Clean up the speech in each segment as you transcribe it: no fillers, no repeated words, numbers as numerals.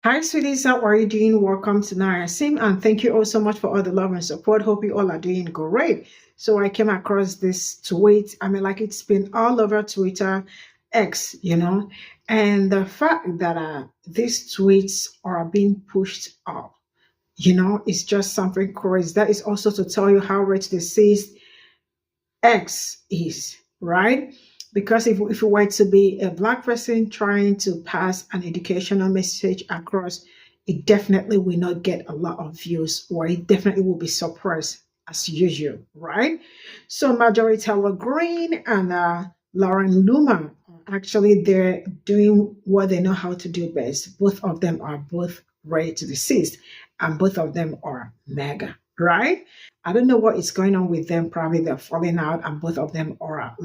Hi, sweeties. How are you doing? Welcome to Sim, and thank you all so much for all the love and support. Hope you all are doing great. So I came across this tweet. I mean, like it's been all over Twitter, X, and the fact that these tweets are being pushed up, it's just something crazy. That is also to tell you how rich the deceased X is, right? Because if you were to be a black person trying to pass an educational message across, it definitely will not get a lot of views, or it definitely will be suppressed as usual, right? So Marjorie Taylor Greene and Lauren Luma are actually they're doing what they know how to do best. Both of them are both ready to deceased, and both of them are mega, right? I don't know what is going on with them. Probably they're falling out, and both of them are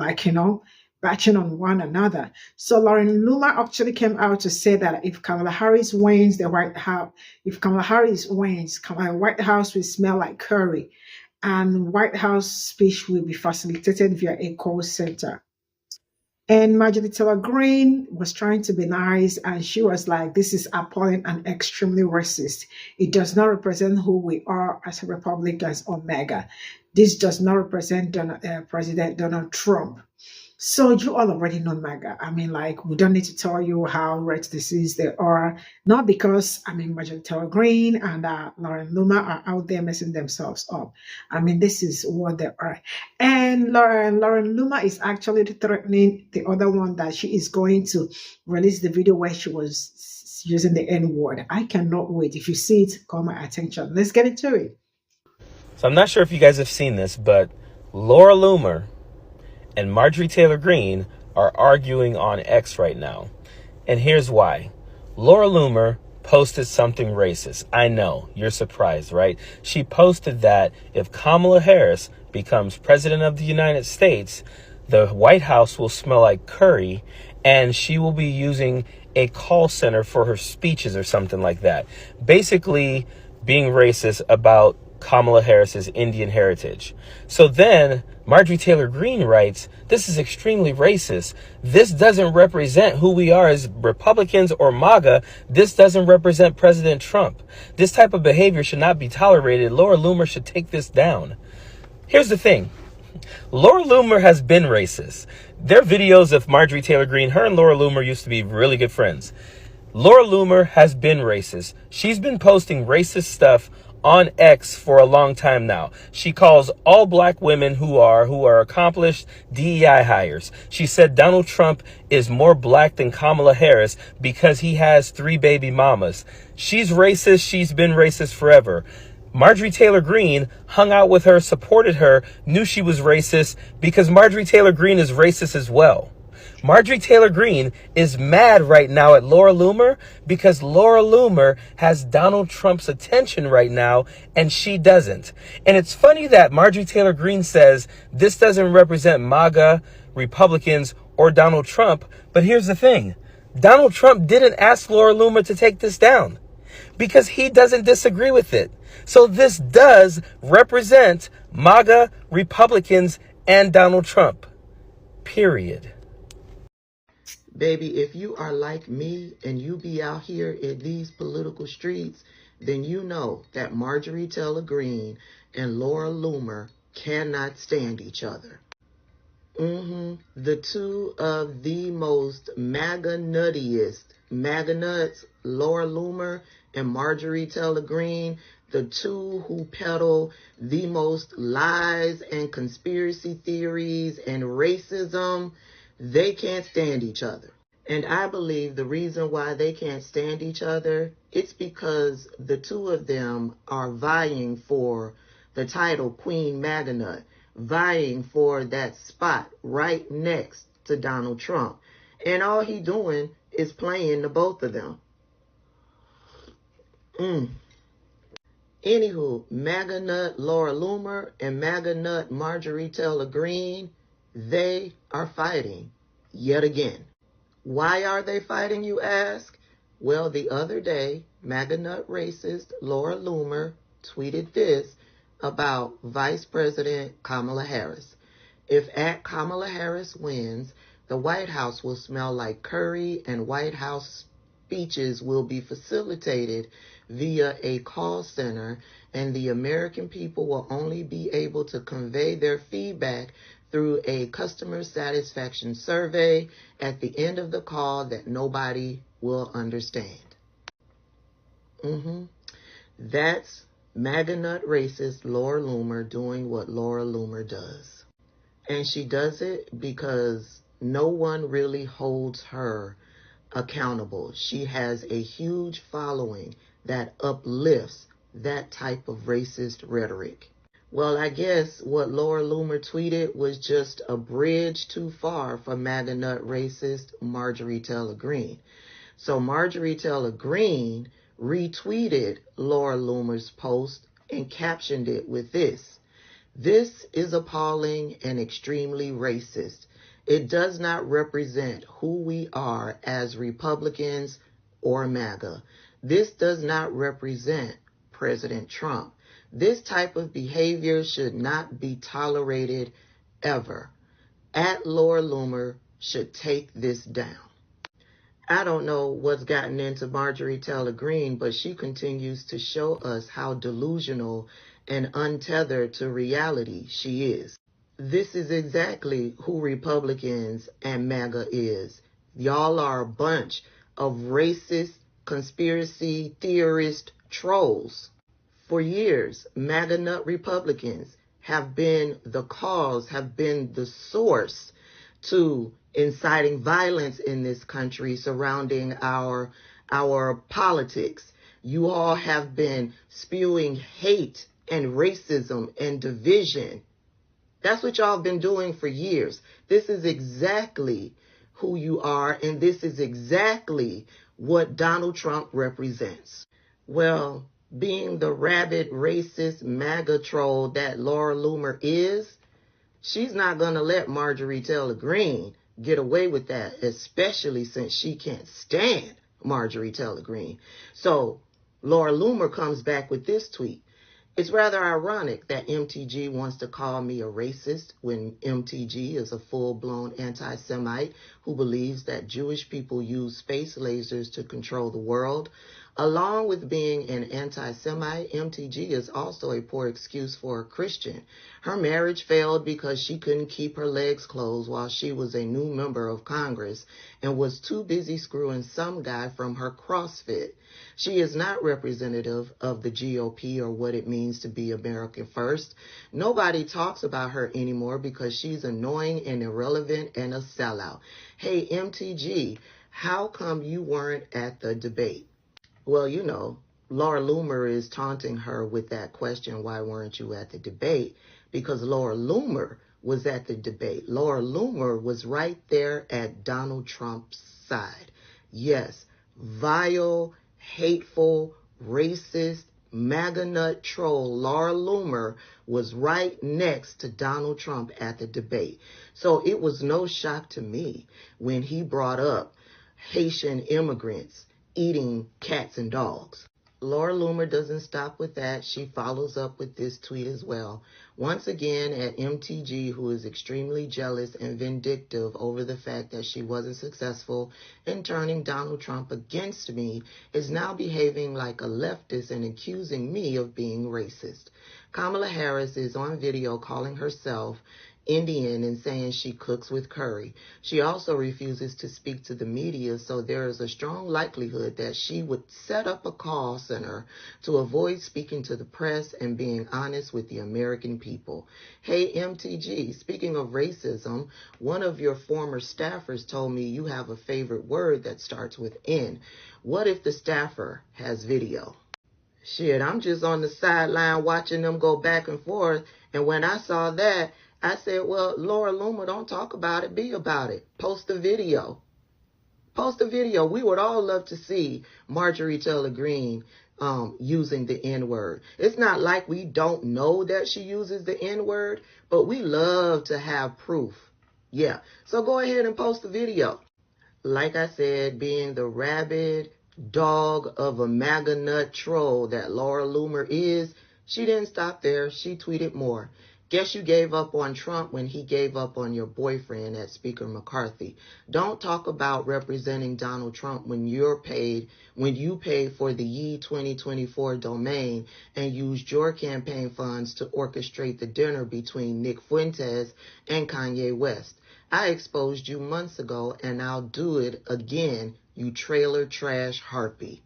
batching on one another. So Lauren Luma actually came out to say that if Kamala Harris wins the White House, if Kamala Harris wins, White House will smell like curry, and White House speech will be facilitated via a call center. And Marjorie Taylor Greene was trying to be nice, and she was like, "This is appalling and extremely racist. It does not represent who we are as Republicans or MAGA. This does not represent President Donald Trump." So you all already know MAGA. I mean, like, we don't need to tell you how rich disease they are. Not because, Marjorie Taylor Greene and Lauren Luma are out there messing themselves up. I mean, this is what they are. And Lauren Luma is actually threatening the other one that she is going to release the video where she was using the N word. I cannot wait. If you see it, call my attention. Let's get into it. So I'm not sure if you guys have seen this, but Laura Loomer and Marjorie Taylor Greene are arguing on X right now. And here's why. Laura Loomer posted something racist. I know, you're surprised, right? She posted that if Kamala Harris becomes president of the United States, the White House will smell like curry, and she will be using a call center for her speeches or something like that. Basically, being racist about Kamala Harris's Indian heritage. So then Marjorie Taylor Greene writes, "This is extremely racist. This doesn't represent who we are as Republicans or MAGA. This doesn't represent President Trump. This type of behavior should not be tolerated. Laura Loomer should take this down." Here's the thing. Laura Loomer has been racist. There are videos of Marjorie Taylor Greene. Her and Laura Loomer used to be really good friends. Laura Loomer has been racist. She's been posting racist stuff on X for a long time now. She calls all black women who are accomplished DEI hires. She said Donald Trump is more black than Kamala Harris because he has 3 baby mamas. She's racist. She's been racist forever. Marjorie Taylor Greene hung out with her, supported her, knew she was racist because Marjorie Taylor Greene is racist as well. Marjorie Taylor Greene is mad right now at Laura Loomer because Laura Loomer has Donald Trump's attention right now and she doesn't. And it's funny that Marjorie Taylor Greene says this doesn't represent MAGA, Republicans, or Donald Trump. But here's the thing. Donald Trump didn't ask Laura Loomer to take this down because he doesn't disagree with it. So this does represent MAGA, Republicans, and Donald Trump. Period. Baby, if you are like me and you be out here in these political streets, then you know that Marjorie Taylor Greene and Laura Loomer cannot stand each other. The two of the most MAGA nuts, Laura Loomer and Marjorie Taylor Greene, the two who peddle the most lies and conspiracy theories and racism, they can't stand each other. And I believe the reason why they can't stand each other, it's because the two of them are vying for the title Queen Maganut, vying for that spot right next to Donald Trump. And all he doing is playing the both of them. Anywho, MAGA nut Laura Loomer and MAGA nut Marjorie Taylor Greene, they are fighting yet again. Why are they fighting, you ask? Well, the other day, MAGA nut racist Laura Loomer tweeted this about Vice President Kamala Harris. If Kamala Harris wins, the White House will smell like curry and White House speeches will be facilitated via a call center, and the American people will only be able to convey their feedback through a customer satisfaction survey at the end of the call that nobody will understand. That's MAGA nut racist Laura Loomer doing what Laura Loomer does. And she does it because no one really holds her accountable. She has a huge following that uplifts that type of racist rhetoric. Well, I guess what Laura Loomer tweeted was just a bridge too far for MAGA nut racist Marjorie Taylor Greene. So Marjorie Taylor Greene retweeted Laura Loomer's post and captioned it with this: "This is appalling and extremely racist. It does not represent who we are as Republicans or MAGA. This does not represent President Trump. This type of behavior should not be tolerated ever. At Laura Loomer should take this down." I don't know what's gotten into Marjorie Taylor Greene, but she continues to show us how delusional and untethered to reality she is. This is exactly who Republicans and MAGA is. Y'all are a bunch of racist, conspiracy theorist trolls. For years, MAGA nut Republicans have been the cause, have been the source to inciting violence in this country surrounding our politics. You all have been spewing hate and racism and division. That's what y'all have been doing for years. This is exactly who you are, and this is exactly what Donald Trump represents. Well, being the rabid, racist MAGA troll that Laura Loomer is, she's not going to let Marjorie Taylor Greene get away with that, especially since she can't stand Marjorie Taylor Greene. So Laura Loomer comes back with this tweet: "It's rather ironic that MTG wants to call me a racist when MTG is a full-blown anti-Semite who believes that Jewish people use space lasers to control the world. Along with being an anti-Semite, MTG is also a poor excuse for a Christian. Her marriage failed because she couldn't keep her legs closed while she was a new member of Congress and was too busy screwing some guy from her CrossFit. She is not representative of the GOP or what it means to be American first. Nobody talks about her anymore because she's annoying and irrelevant and a sellout. Hey, MTG, how come you weren't at the debate?" Well, you know, Laura Loomer is taunting her with that question, why weren't you at the debate? Because Laura Loomer was at the debate. Laura Loomer was right there at Donald Trump's side. Yes, vile, hateful, racist, MAGA nut troll Laura Loomer was right next to Donald Trump at the debate. So it was no shock to me when he brought up Haitian immigrants eating cats and dogs. Laura Loomer doesn't stop with that. She follows up with this tweet as well. Once again, at MTG, who is extremely jealous and vindictive over the fact that she wasn't successful in turning Donald Trump against me, is now behaving like a leftist and accusing me of being racist. Kamala Harris is on video calling herself Indian and saying she cooks with curry. She also refuses to speak to the media, so there is a strong likelihood that she would set up a call center to avoid speaking to the press and being honest with the American people. Hey, MTG, speaking of racism, one of your former staffers told me you have a favorite word that starts with N. What if the staffer has video? Shit, I'm just on the sideline watching them go back and forth, and when I saw that, I said, well, Laura Loomer, don't talk about it, be about it. Post a video. Post a video. We would all love to see Marjorie Taylor Greene using the N-word. It's not like we don't know that she uses the N-word, but we love to have proof. Yeah, so go ahead and post a video. Like I said, being the rabid dog of a MAGA nut troll that Laura Loomer is, she didn't stop there. She tweeted more. Guess you gave up on Trump when he gave up on your boyfriend at Speaker McCarthy. Don't talk about representing Donald Trump when you paid for the Ye 2024 domain and used your campaign funds to orchestrate the dinner between Nick Fuentes and Kanye West. I exposed you months ago, and I'll do it again, you trailer trash harpy.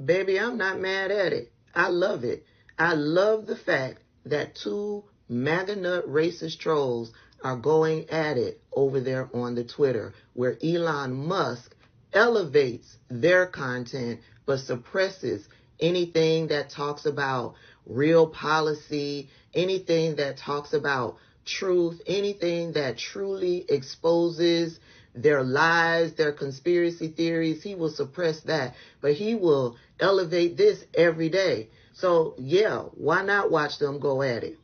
Baby, I'm not mad at it. I love it. I love the fact that two MAGA nut racist trolls are going at it over there on the Twitter, where Elon Musk elevates their content but suppresses anything that talks about real policy, anything that talks about truth, anything that truly exposes their lies, their conspiracy theories. He will suppress that, but he will elevate this every day. So yeah, why not watch them go at it?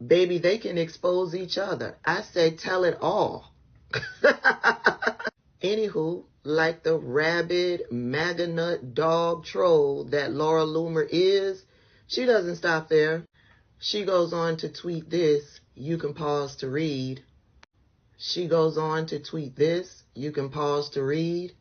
Baby, they can expose each other. I say tell it all. Anywho, like the rabid MAGA nut dog troll that Laura Loomer is, she doesn't stop there. She goes on to tweet this. You can pause to read. She goes on to tweet this. You can pause to read.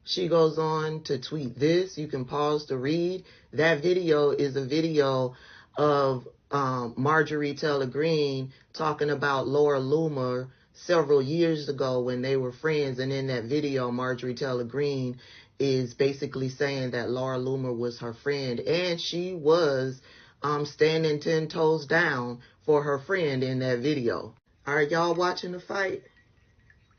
She goes on to tweet this. You can pause to read. That video is a video of Marjorie Taylor Greene talking about Laura Loomer several years ago when they were friends. And in that video, Marjorie Taylor Greene is basically saying that Laura Loomer was her friend. And she was standing 10 toes down for her friend in that video. Are y'all watching the fight?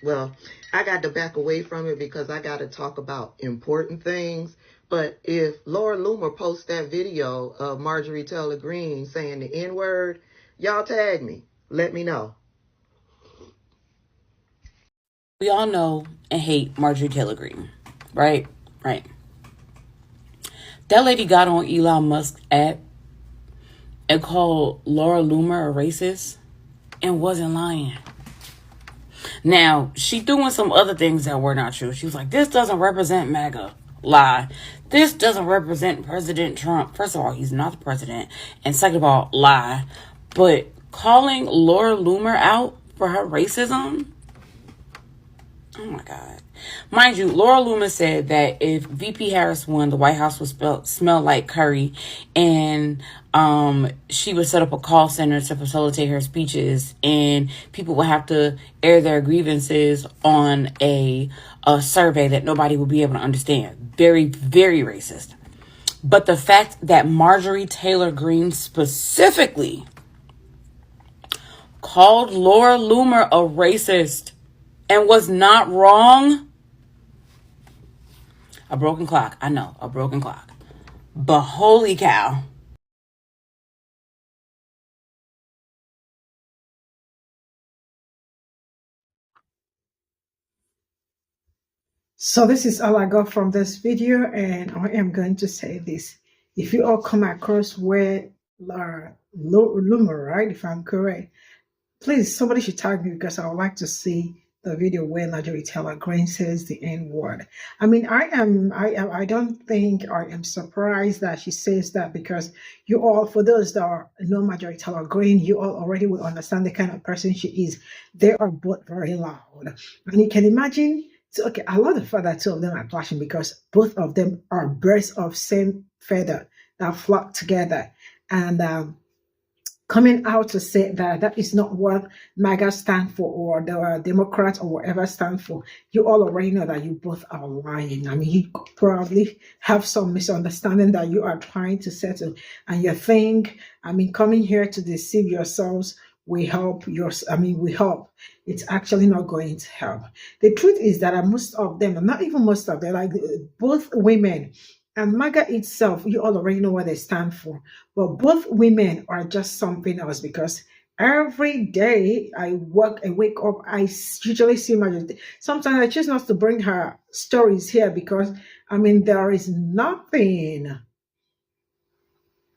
Well, I got to back away from it because I got to talk about important things. But if Laura Loomer posts that video of Marjorie Taylor Greene saying the N-word, y'all tag me. Let me know. We all know and hate Marjorie Taylor Greene, right? Right. That lady got on Elon Musk's app and called Laura Loomer a racist and wasn't lying. Now, she threw in some other things that were not true. She was like, this doesn't represent MAGA. Lie. This doesn't represent President Trump. First of all, he's not the president. And second of all, lie. But calling Laura Loomer out for her racism? Oh my God. Mind you, Laura Loomer said that if VP Harris won, the White House would smell like curry, and she would set up a call center to facilitate her speeches, and people would have to air their grievances on a survey that nobody would be able to understand. Very, very racist. But the fact that Marjorie Taylor Greene specifically called Laura Loomer a racist and was not wrong. A broken clock. I know, a broken clock. But holy cow. So this is all I got from this video, and I am going to say this. If you all come across where Laura Loomer, right, if I'm correct, please, somebody should tag me because I would like to see the video where Marjorie Taylor Greene says the N word. I mean, I don't think I am surprised that she says that, because you all, for those that know Marjorie Taylor Greene, you all already will understand the kind of person she is. They are both very loud. And you can imagine, so, okay, I love the fact that two of them are clashing because both of them are birds of same feather that flock together. And coming out to say that that is not what MAGA stand for, or the Democrats or whatever stand for. You all already know that you both are lying. I mean, you probably have some misunderstanding that you are trying to settle, and you think, I mean, coming here to deceive yourselves we help we help. It's actually not going to help. The truth is that most of them, not even most of them, like both women and MAGA itself, you all already know what they stand for. But both women are just something else, because every day I wake up, I usually see Marjorie. Sometimes I choose not to bring her stories here because, I mean, there is nothing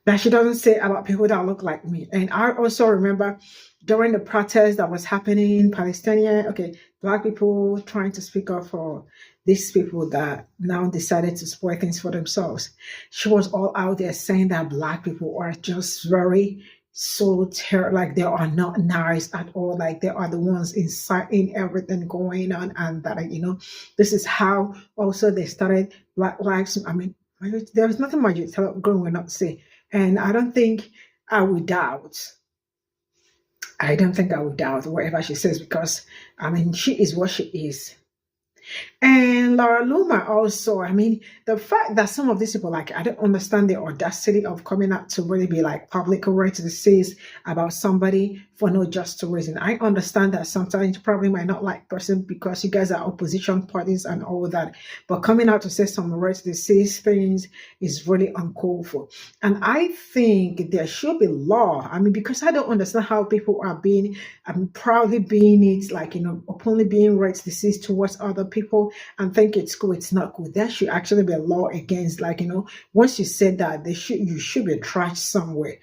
that she doesn't say about people that look like me. And I also remember during the protest that was happening in Palestine, Black people trying to speak up for these people that now decided to spoil things for themselves. She was all out there saying that Black people are just very so like they are not nice at all. Like they are the ones inciting everything going on, and that this is how also they started Black Lives. I mean, there is nothing much going will not say, and I don't think I would doubt. I don't think I would doubt whatever she says because I mean she is what she is. And Laura Luma also, I mean, the fact that some of these people, like, I don't understand the audacity of coming out to really be like public disease about somebody for no just reason. I understand that sometimes you probably might not like person because you guys are opposition parties and all that, but coming out to say some disease things is really uncalled for. And I think there should be law. I mean, because I don't understand how people are being, proudly being it, like, openly being disease towards other people and think it's cool. It's not cool. There should actually be a law against, like, once you said that, you should be trashed somewhere,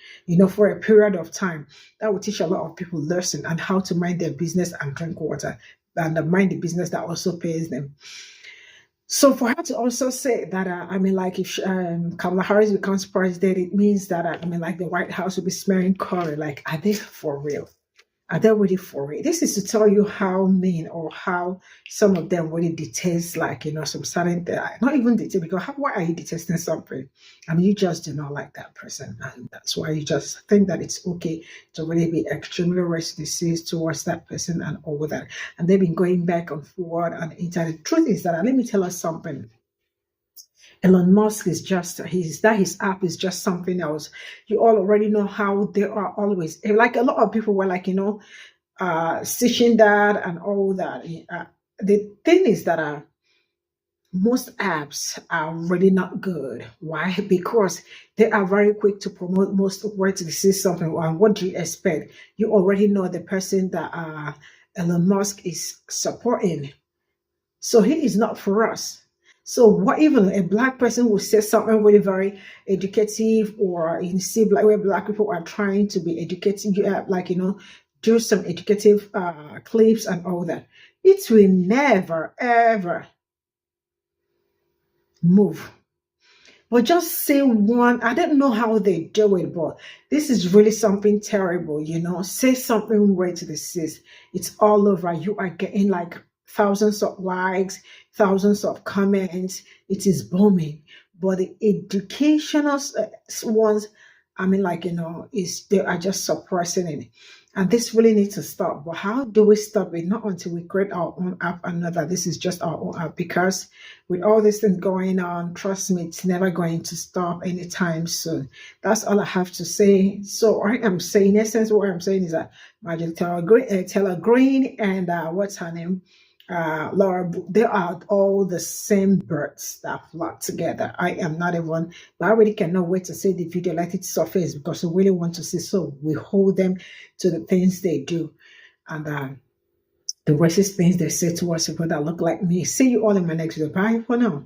for a period of time. That will teach a lot of people lesson and how to mind their business and drink water, and mind the business that also pays them. So for her to also say that, I mean, like if Kamala Harris becomes president, it means that, I mean, like the White House will be smearing curry. Like, are they for real? Are they really for it? This is to tell you how mean or how some of them really detest, like, some certain, not even detest, because why are you detesting something? I mean, you just do not like that person. And that's why you just think that it's okay to really be extremely racist towards that person and all that. And they've been going back and forward on the internet. The truth is that, let me tell us something. Elon Musk is just his app is just something else. You all already know how they are always like a lot of people were like stitching that and all that. The thing is that most apps are really not good. Why? Because they are very quick to promote most of where to see something. And what do you expect? You already know the person that Elon Musk is supporting. So he is not for us. So what even a black person will say something really very educative, or you see where black people are trying to be educated, like do some educative clips and all that. It will never ever move. But just say one, I don't know how they do it, but this is really something terrible, Say something right to the sis. It's all over. You are getting like thousands of likes, thousands of comments. It is booming. But the educational ones, I mean, like, they are just suppressing it. And this really needs to stop. But how do we stop it? Not until we create our own app and know that this is just our own app. Because with all these things going on, trust me, it's never going to stop anytime soon. That's all I have to say. So I am saying, in essence, what I'm saying is that Marjorie Taylor Greene and what's her name? Laura, they are all the same birds that flock together. I am not even, but I really cannot wait to see the video, let it surface, because we really want to see. So we hold them to the things they do and the racist things they say towards people that look like me. See you all in my next video. Bye for now.